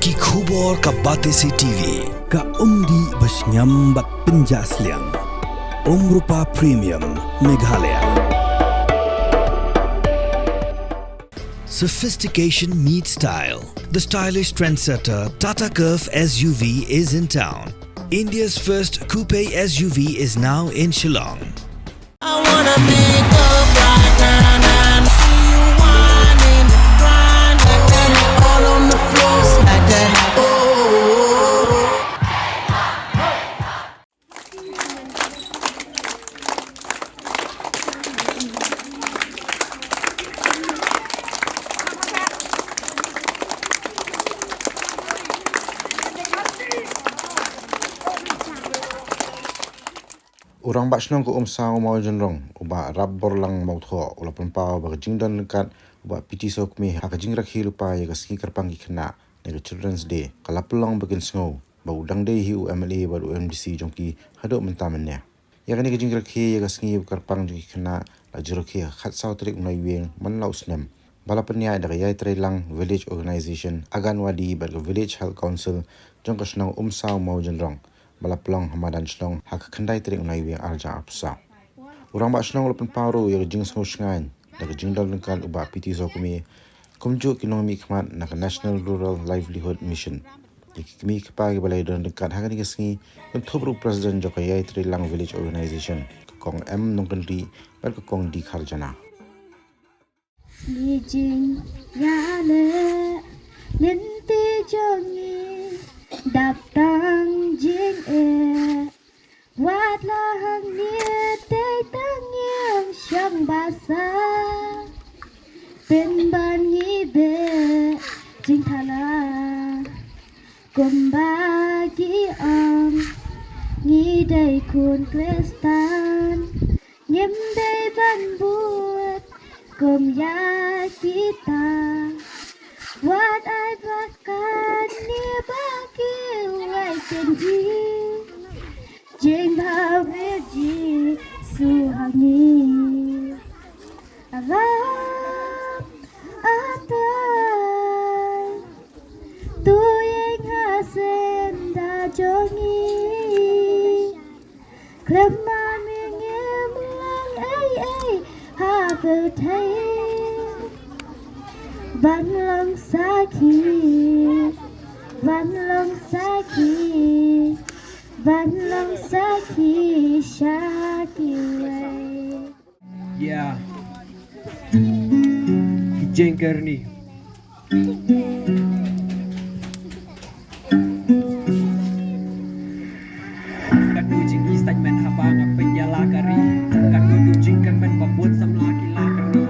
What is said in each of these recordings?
Ki khubor ka Batesi TV. Ka umdi basnyambat penjaslian. Rupa Premium Meghalaya. Sophistication meets style. The stylish trendsetter Tata Curve SUV is in town. India's first coupe SUV is now in Shillong. I wanna make up right now, see you whining, grinding, all on the floor like that. Oh. Urang baksnong ko umsao mau jenrong uba rabbor lang mau tho ula pempau ba jingdan kat uba piti sok mi ha jing rakhi lupa ya gaski karpang ki khna ne children's day kala pelong bagin sngo ba udang day hi UMLA ba UMDC jongki hado mentamanya ya kani jing rakhi ya gaski karpang ki khna la jirokhi khat saw trik noi weng man lausnem balapnya daga yai lang village organization aganwadi ba village health council jongka snong umsao mau jenrong balaplang hamadan shlong hak khandai tring nai weng arja apsa urang ba shlong lopen paro ya jing sngo shngan daga jing dal kan uba piti zokumi kumju kinomi khmat na national rural livelihood mission ikmi kpa ge balai don kan hagani gesngi thobru president jokayai lang village organization kong m nongkandi bar kong di kharjana Jing yale linti jongi datang jing wat lahang nia tei tang yang syang basa pen ban hi be jing thala kumbagi ngi dai kun kristan nyem dai ban buat kum ya kita wat ai bakal ni bagi wai janji jeng haweji suhangi arab atai tu yang hasen da jongi klema mengem lang ai ha ke thai Van long saki, shaki way. Yeah, Jengker ni. Kadu jingki statement habang penyala kari. Kadu jingkan men babun samla kila kari.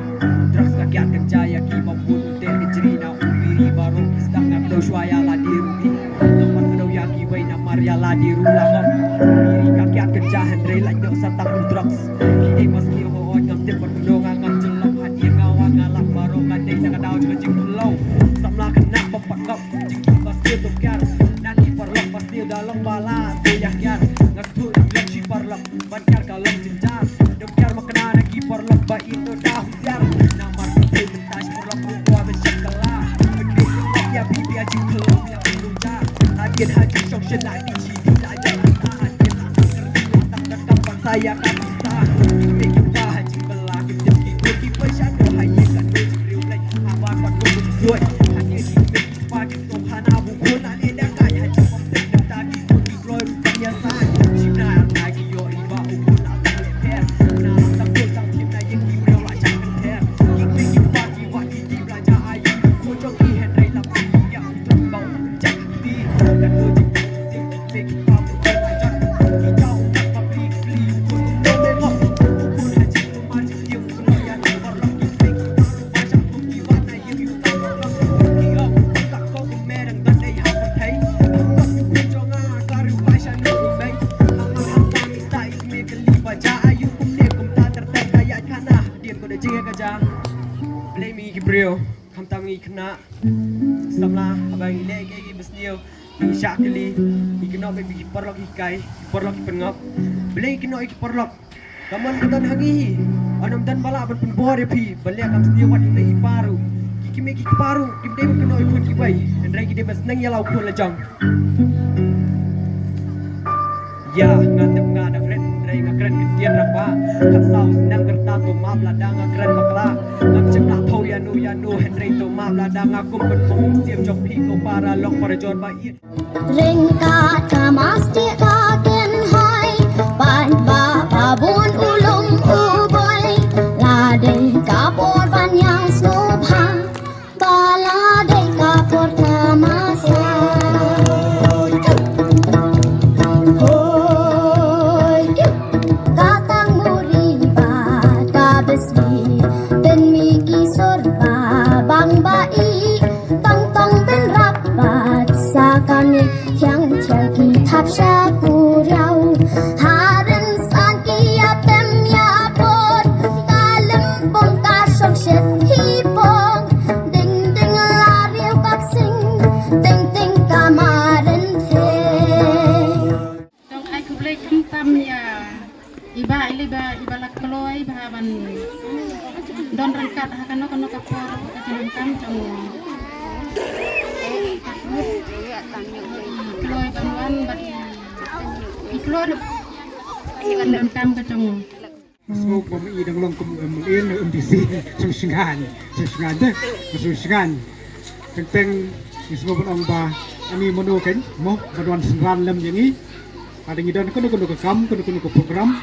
Drugs kakiat kerjaya ki babun uter kejrina umiri baru isdang ngabdo shwaya la dirugi. Teman kedau yaki way na Maria la dirulangam. Umiri kakiat kerjahan rey like no satang drugs. Kini maski ho ngam de perdong ngam jelok hadir ngawang ngalak baru kadai na kadau juga jing pulau. Samla kena papakap jingki pasti tukar. Nanti perlok pasti dalam bala tuyah kyar. Ngastu lek si perlok bankar kalau jenjar. Dokar makna lagi perlok ba itu dah biar. Nama tu mentas perlok rupa besyakala. Fikir ya bibi aji kelom yang belunjar. Hadir haji syok syenah di sini aja tahan. Kita tak dekat saya kan bisa. Fikir kita haji belah kita ikuti pesyado hayi kan beriu lek apa kuat kuat. Hadir di pagi Tuhan abu kuna eda kaya haji pembentuk tadi putih glory kebiasaan. Cina lagi yo iba ukun akan leher. Nah takut sang cina yang diudah wajah kenter. Kiki pagi waki di belanja ayu. Kujoki Henry lapang yang terbau jadi. Dan logik sing papu terajak. Hijau tak pabrik beli ukun domengok. Ukun haji rumajik yang keloyan berlok kipik. Baca bukti warna yang hitam berlok. Kira tak kau kemereng dan day hapur thay. Ukun jonga karu baca nurubay. Hama mista isme keli baca ayu kumne kumta tertek ayat kana. Dian kau dah jengek aja. Blame me Gabriel. Kam tangi kena. Samla abang ile kaya besniyo. Ni syakli. Ikenok bagi perlok ikai. Perlok pengap. Blame kenok ik perlok. Kaman ketan hangi. Anam dan bala berpenbor pi. Balik kam setiap wat ile iparu. kimeki keparu kim dem keno ikut kibai Andrai kita senang ya lau pun lejang ya ngadep ngadap red Andrai ngakren ketian rapa kasau senang gertato maaf ladang ngakren makla ngacem nak tau ya nu Andrai to maaf ladang ngakum penfung siap jok piko para long para jor baik Ring kata masti kaken hai Pan bapa bun ulum uboy Ladai kapur banyang slobha Baladai kapur tamasa Hoy Katang muribat kabeswi Ben miki sorba bang bai Tong tong ben rapat Sakani tiang tiang kitab syakuriau Haren san kiatem ya pot Kalem bong kasong shet hipong Ding ding lariu kaksing Ding ding kamarin te Dong ai ku blek tam ya iba lak keloy bahaban don rangkat hakano kono kapor kajenan tam jong keloy banuan bat ikloy kajenan tam ka jong Smoke bom i dang long kum in di si susungan deh susungan teng smoke on ba ani mono ken mo badwan senran lem yang ni ada ngidan kono ke kam kono ke program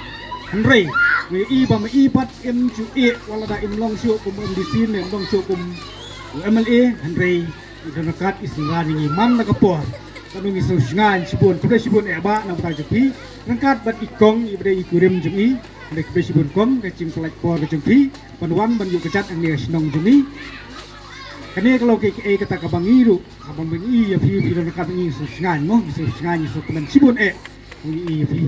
Andrai we i ba i pat em chu e wala da im long shu kum di si ne long shu kum MLA Andrai idan kat isngan ni man na kapor kanu ngi susungan sibun kuda sibun e ba na ta jepi rangkat bat ikong ibre ikurim jemi Nek besibun kom kecing pelak por kecing pi panwan ban yuk kecat ang senong jeni kani kalau ke kata kabangiru abang bengi ya pi pi dan kata ni susungan mo susungan so kemen sibun ngi pi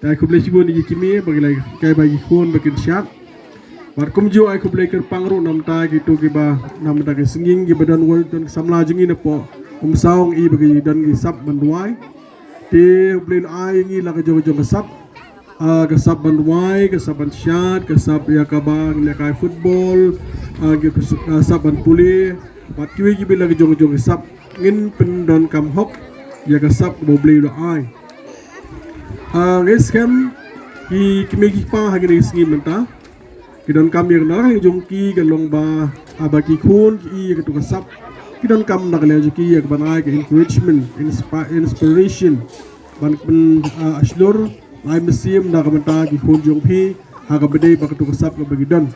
Aku boleh sibuk di kimi bagi lagi kai bagi khun bagi siap. Bar kumju aku boleh kerpangru namta gitu kiba namta ke singing kiba dan wal dan samla jengi nepo saung i bagi dan gisap banduai. Te boleh ai ngi laga jong gesap. Gesap banduai, gesap ban syat, gesap ya kabang ya kai football, gesap ban puli. Bat kiwi kiba lagi jong gesap ngin pendon kam hok ya gesap boleh lo ai. Guys kam ki kimegi pa hagi ni singi menta kidon kam yang na hang jongki galong ba abaki khun ki ke tu kasap kidon kam na kale joki yak banai ke encouragement inspiration ban aslur ai mesim na kamenta ki khun jongpi haga bede ba tu kasap ke bagi don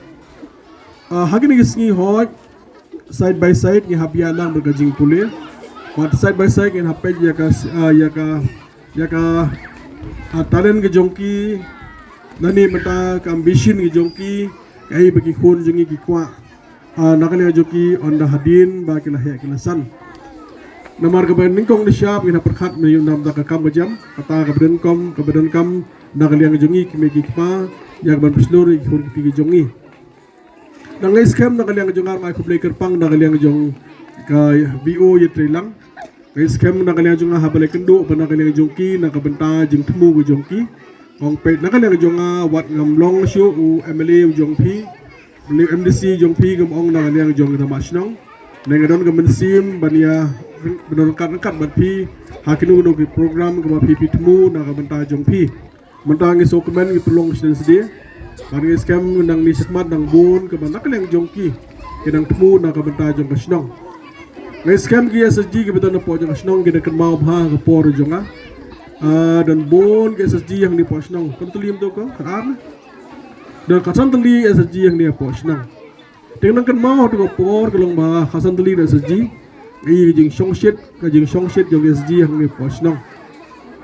hagi ni singi hoj side by side ni habia lang bergajing pule wat side by side ni hapej yaka talent ke jongki nani mata ke ambition ke jongki ai bagi khun jengi ki kwa nakale joki on the hadin ba kila he kila san namar ke ban ningkong di syap ina perkhat me yum nam da ka kam jam kata ka badan kam nakale yang jongi ki me ki kwa yak ban pislori ki khun ki jongi nangai scam nakale yang jongar mai khublei kerpang nakale yang jong ka BO ye trilang Guys, kem nak kalian jonga habale kendo, nak kalian jongki, nak benta jeng temu ke jongki. Ong pet nak kalian jonga wat ngam long show u MLA jongpi, beli MDC jongpi gam ong nak kalian jong tamas nong. Nengadon gam mensim bania benar kat batpi hakinu no ke program gam pi temu nak benta jongpi. Benta ngi sokumen ngi pelong sedih. Bani scam nang ni sekmat nang bon ke nak kalian jongki. Kedang temu nak benta jong kasnong. Guys, kam kia saji ke betul na po jang asnong kita kan mau bah ke por jonga. dan bon ke SSG yang di Posnong kan telim tu ko kan dan kasan teli SSG yang di Posnong dengan kan mau tu ko por kelong ba kasan teli SSG i jing songshit jong SSG yang di Posnong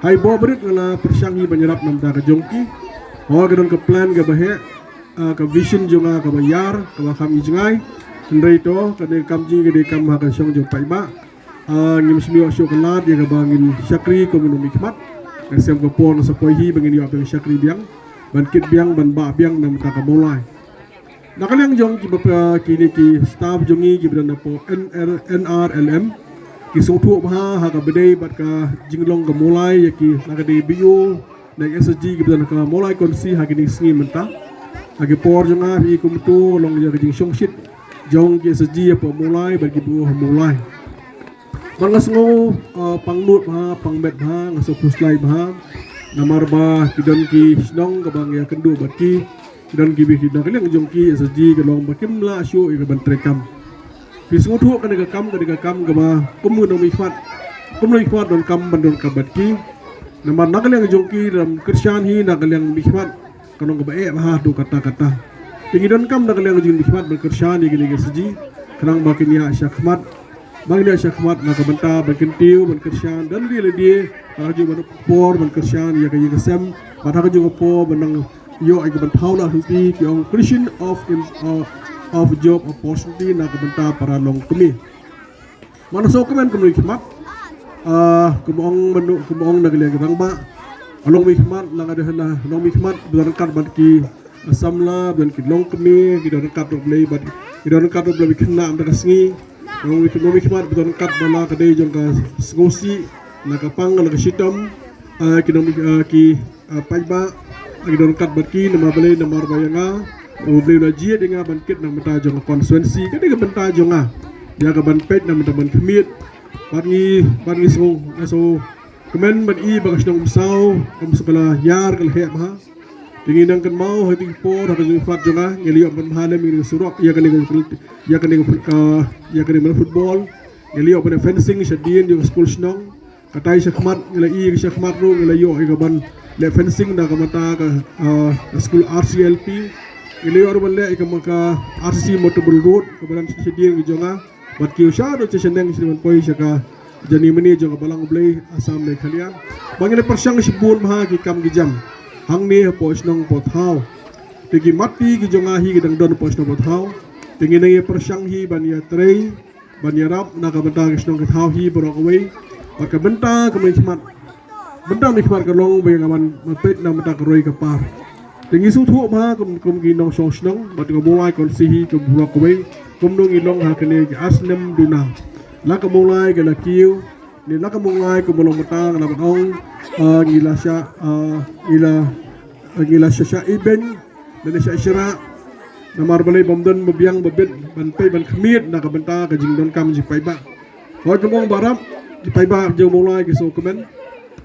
hai bo berit ngala persyangi banyarap namta ka jongki ho gedon ke plan ke bahe ka vision jonga ka bayar ka bakam ijngai ndai to ka de kamji ke de kam ha ka syong jong paiba ngim smio syo kalat ya ka bangin syakri komunumi khmat sem ko pon sa pohi bangin yo ka syakri biang ban kit biang ban ba biang namta ka molai nakalang jong ki bapa kini ki staff jongi ki bran po NRLM ki sotu ha ka bedai bat ka jinglong ka molai ya ki nakade bio na SSG ki bran ka molai konsi ha kini sngi menta agi por jonga bi kumtu long ya jing shongshit jong ki SSG ya po molai bagi bu molai mangas ngo pangnut ha pangbet ha ngaso puslai ha namar ba kidon ki snong ka bang ya kendu bat ki kidon ki bi kidon kali jong ki SSG ka long bakim la syo i ka ban trekam pisngu thu ka ga kam ka ba kumu no mi fat don kam ban don ka bat ki namar nakali jong ki ram krisyan hi nakali mi fat kanong ka ba e ha tu kata tingidon kam nakali jong mi fat ban krisyan ni gini SSG kanang bakin ya syakmat Bangnya syakmat nak benta berkentiu berkersian dan diaaju ban por berkersian ya kayu kesem pada juga po benang yo ai bentau lah huti yang creation of job opportunity nak benta para long kemi mana so kemen kemi khmat kumong nagli gang ba along mi khmat lang ada hana long mi khmat berkat badki asamla dan ki long kemi ki berkat blai bad ki berkat blai khna am dasngi Nomi khmat beton kat bala kadai jong ka ngosi nakapang nakasitam ki paiba agi don kat batki nama balai namar bayanga ubli la jie dinga bankit na mata jong konstituensi kadai ka benta jonga ya ka ban pet na mata ban khmit bangi so kemen ban i bagas nong umsau kam sekala yar kal he ha tingin kan mau hati por ha jong fat jonga ngeliok ban halem ni surok ya kan main football ngeliok ban fencing syadien jong school snong katai syakmat ngelai syakmat ru ngelayo ai ban le fencing da ka mata ka school RCLP ngeliok ban le ka maka RC motorable road ka ban syadien jonga bat ki usha do cheneng siman poi syaka jani meni jonga balang blai asam le khalian bangile persyang sibun maha ki kam ki jam hang ni po snong po thau tegi mati ki jonga hi ki dang don po snong po thau tengi nei persyang hi ban ya trei ban ya rap na ka benta ki snong ki thau hi borok away maka benta ka mai khmat benta ni khmat ka long be ngaman mapet na mata ka roi ka par tengi su thu ma kum ki nong so snong bat ka mulai kon si hi ka borok away kum nong i long ha ka ne ki asnem duna la ka mulai ka la kiu ni la ka mulai ko bolong mata na batong ngila sya iben dan sya isyra namar balai bomdon bebiang bebet ban pe ban khmit na ka benta ka jingdon kam ji paiba hoi kemong barap ji paiba jo mulai ki so kemen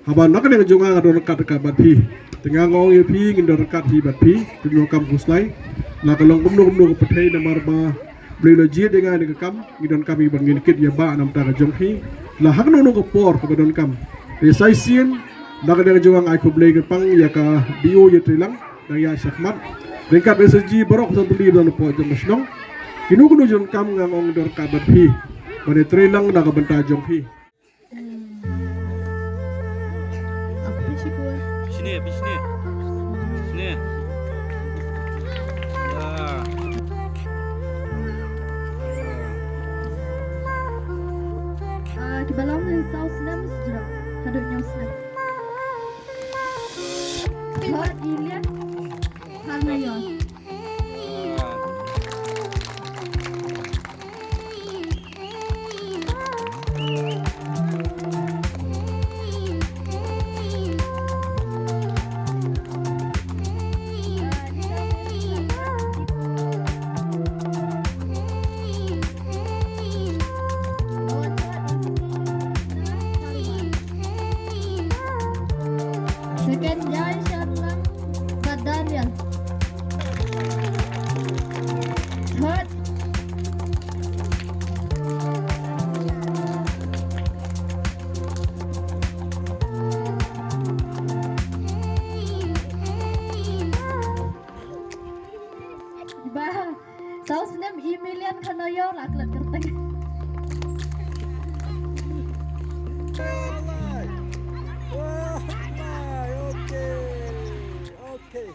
haba nak ne jonga don kat ka bat pi tengah ngong ye pi ngin don kat hi bat pi tuno kam kuslai na ka long kumno ko pathai namar ba beli loji dengan ni kam ngidon kami ban ngin kit ya ba nam ta ka jong hi la hak no ko por ka don kam sai sien nak ne jonga ai ko blai ka pang ya ka bio ye trilang na ya syakmat Ringkat SSG borok sa tuli don po jong snong kinukuno jon kam ngong dor ka bat hi bane trilang na ka benta jong hi Sini. Di balam ni tahu senam sejak kadang yang senam. Buat dilihat Halmayon. Second jai syatlang Saus nem million kanoyo laklat kertek. Okay.